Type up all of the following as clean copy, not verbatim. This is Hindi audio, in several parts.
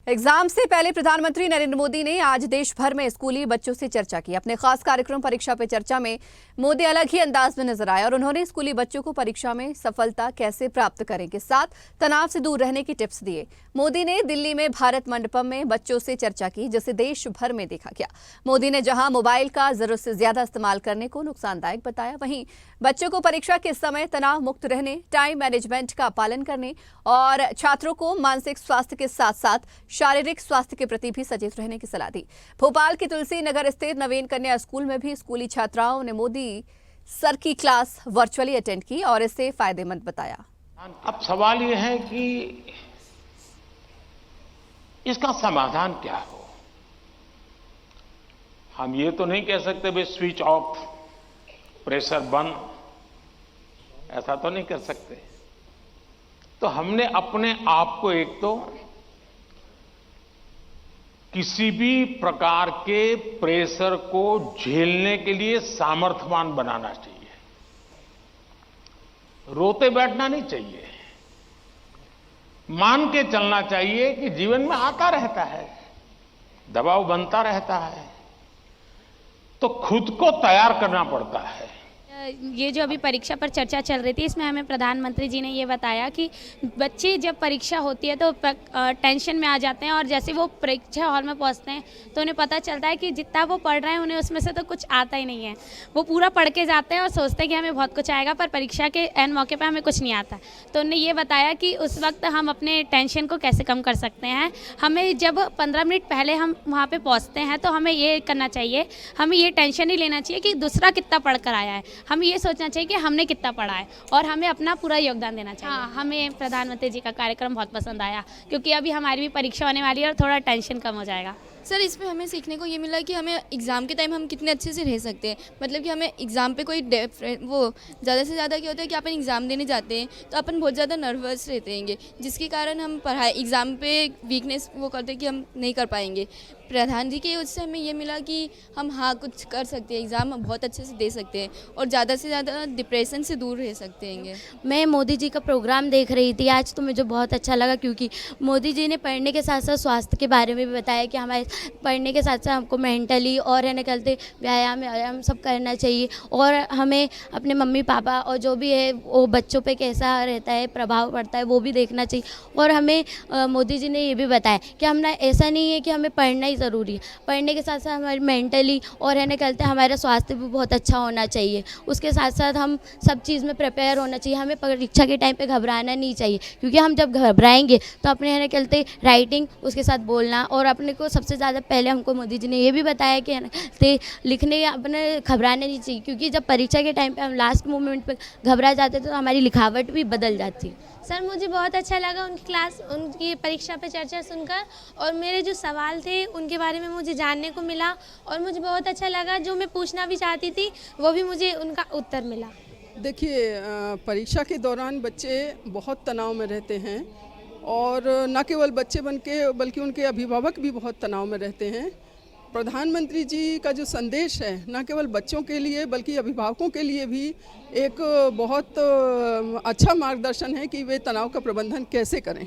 एग्जाम से पहले प्रधानमंत्री नरेंद्र मोदी ने आज देश भर में स्कूली बच्चों से चर्चा की। अपने खास कार्यक्रम परीक्षा पे चर्चा में मोदी अलग ही अंदाज में नजर आए और उन्होंने स्कूली बच्चों को परीक्षा में सफलता कैसे प्राप्त करें के साथ तनाव से दूर रहने की टिप्स दिए। मोदी ने दिल्ली में भारत मंडपम में बच्चों से चर्चा की, जिसे देश भर में देखा गया। मोदी ने जहां मोबाइल का जरूरत से ज्यादा इस्तेमाल करने को नुकसानदायक बताया, वहीं बच्चों को परीक्षा के समय तनाव मुक्त रहने, टाइम मैनेजमेंट का पालन करने और छात्रों को मानसिक स्वास्थ्य के साथ साथ शारीरिक स्वास्थ्य के प्रति भी सचेत रहने की सलाह दी। भोपाल के तुलसी नगर स्थित नवीन कन्या स्कूल में भी स्कूली छात्राओं ने मोदी सर की क्लास वर्चुअली अटेंड की और इसे फायदेमंद बताया। अब सवाल यह है कि इसका समाधान क्या हो। हम ये तो नहीं कह सकते भाई स्विच ऑफ, प्रेशर बंद, ऐसा तो नहीं कर सकते। तो हमने अपने आप को एक तो किसी भी प्रकार के प्रेशर को झेलने के लिए सामर्थ्यवान बनाना चाहिए। रोते बैठना नहीं चाहिए, मान के चलना चाहिए कि जीवन में आता रहता है, दबाव बनता रहता है, तो खुद को तैयार करना पड़ता है। ये जो अभी परीक्षा पर चर्चा चल रही थी, इसमें हमें प्रधानमंत्री जी ने ये बताया कि बच्चे जब परीक्षा होती है तो टेंशन में आ जाते हैं और जैसे वो परीक्षा हॉल में पहुंचते हैं तो उन्हें पता चलता है कि जितना वो पढ़ रहे हैं उन्हें उसमें से तो कुछ आता ही नहीं है। वो पूरा पढ़ के जाते हैं और सोचते हैं कि हमें बहुत कुछ आएगा, पर परीक्षा के एन मौके पर हमें कुछ नहीं आता। तो उन्होंने ये बताया कि उस वक्त हम अपने टेंशन को कैसे कम कर सकते हैं। हमें जब 15 मिनट पहले हम वहाँ पर पहुँचते हैं तो हमें ये करना चाहिए, हमें ये टेंशन नहीं लेना चाहिए कि दूसरा कितना पढ़ कर आया है। हमें ये सोचना चाहिए कि हमने कितना पढ़ा है और हमें अपना पूरा योगदान देना चाहिए। हाँ, हमें प्रधानमंत्री जी का कार्यक्रम बहुत पसंद आया, क्योंकि अभी हमारी भी परीक्षा होने वाली है और थोड़ा टेंशन कम हो जाएगा। सर, इसमें हमें सीखने को ये मिला कि हमें एग्ज़ाम के टाइम हम कितने अच्छे से रह सकते हैं। मतलब कि हमें एग्ज़ाम पे कोई वो ज़्यादा से ज़्यादा क्या होता है कि अपन एग्ज़ाम देने जाते हैं तो अपन बहुत ज़्यादा नर्वस रहते हैं, जिसके कारण हम पढ़ाई एग्ज़ाम पे वीकनेस वो करते हैं कि हम नहीं कर पाएंगे। प्रधान जी के उससे हमें ये मिला कि हम हाँ कुछ कर सकते हैं, एग्ज़ाम हम बहुत अच्छे से दे सकते हैं और ज़्यादा से ज़्यादा डिप्रेशन से दूर रह सकते हैं। मैं मोदी जी का प्रोग्राम देख रही थी आज, तो मुझे बहुत अच्छा लगा, क्योंकि मोदी जी ने पढ़ने के साथ साथ स्वास्थ्य के बारे में भी बताया कि हमारे पढ़ने के साथ साथ हमको मेंटली और है ना कहते व्यायाम सब करना चाहिए और हमें अपने मम्मी पापा और जो भी है वो बच्चों पे कैसा रहता है, प्रभाव पड़ता है, वो भी देखना चाहिए। और हमें मोदी जी ने ये भी बताया कि हमने ऐसा नहीं है कि हमें पढ़ना ही ज़रूरी है, पढ़ने के साथ साथ हमारे मेंटली और है ना कहते हैं हमारा स्वास्थ्य भी बहुत अच्छा होना चाहिए। उसके साथ साथ हम सब चीज़ में प्रिपेयर होना चाहिए। हमें परीक्षा के टाइम पे घबराना नहीं चाहिए, क्योंकि हम जब घबराएंगे तो अपने है ना कहते राइटिंग, उसके साथ बोलना और अपने को सबसे ज़्यादा पहले हमको मोदी जी ने ये भी बताया कि है लिखने अपने घबराना नहीं चाहिए, क्योंकि जब परीक्षा के टाइम पे हम लास्ट मोमेंट पे घबरा जाते तो हमारी लिखावट भी बदल जाती। सर, मुझे बहुत अच्छा लगा उनकी परीक्षा पे चर्चा सुनकर, और मेरे जो सवाल थे उनके बारे में मुझे जानने को मिला और मुझे बहुत अच्छा लगा। जो मैं पूछना भी चाहती थी वो भी मुझे उनका उत्तर मिला। देखिए, परीक्षा के दौरान बच्चे बहुत तनाव में रहते हैं और न केवल बच्चे बल्कि उनके अभिभावक भी बहुत तनाव में रहते हैं। प्रधानमंत्री जी का जो संदेश है न केवल बच्चों के लिए बल्कि अभिभावकों के लिए भी एक बहुत अच्छा मार्गदर्शन है कि वे तनाव का प्रबंधन कैसे करें।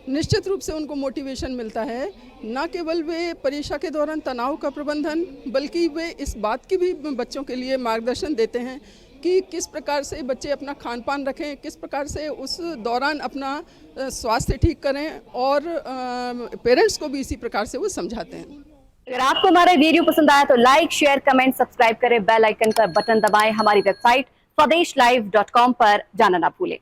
निश्चित रूप से उनको मोटिवेशन मिलता है, न केवल वे परीक्षा के दौरान तनाव का प्रबंधन बल्कि वे इस बात की भी बच्चों के लिए मार्गदर्शन देते हैं कि किस प्रकार से बच्चे अपना खान पान रखें, किस प्रकार से उस दौरान अपना स्वास्थ्य ठीक करें, और पेरेंट्स को भी इसी प्रकार से वो समझाते हैं। अगर आपको हमारा वीडियो पसंद आया तो लाइक, शेयर, कमेंट, सब्सक्राइब करें, बेल आइकन का बटन दबाएं। हमारी वेबसाइट swdeshlive.com पर जाना ना भूलें।